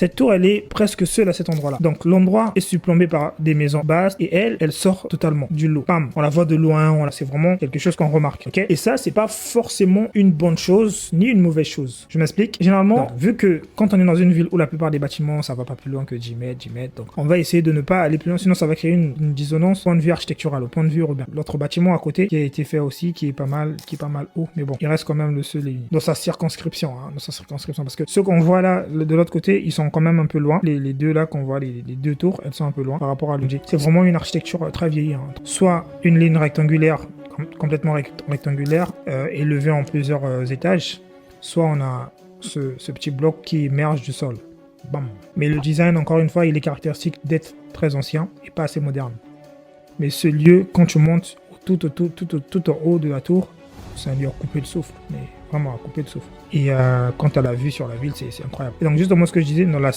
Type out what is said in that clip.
Cette tour, elle est presque seule à cet endroit-là. Donc l'endroit est surplombé par des maisons basses et elle sort totalement du lot. Bam, on la voit de loin, c'est vraiment quelque chose qu'on remarque. Ok. Et ça, c'est pas forcément une bonne chose ni une mauvaise chose. Je m'explique. Généralement, vu que quand on est dans une ville où la plupart des bâtiments, ça va pas plus loin que 10 mètres, donc on va essayer de ne pas aller plus loin, sinon ça va créer une dissonance au point de vue architectural, au point de vue urbain. L'autre bâtiment à côté qui a été fait aussi, qui est pas mal haut, mais bon, il reste quand même le seul et unique. Dans sa circonscription, parce que ceux qu'on voit là, de l'autre côté, ils sont quand même un peu loin. Les deux là qu'on voit, les deux tours, elles sont un peu loin par rapport à l'objet. C'est vraiment une architecture très vieillie. Soit une ligne rectangulaire, complètement rectangulaire, élevée en plusieurs étages, soit on a ce petit bloc qui émerge du sol. Bam. Mais le design, encore une fois, il est caractéristique d'être très ancien et pas assez moderne. Mais ce lieu, quand tu montes tout en haut de la tour, c'est un lieu à couper le souffle, mais vraiment à couper le souffle. Et quant à la vue sur la ville, c'est incroyable. Et donc, juste moi, ce que je disais, dans la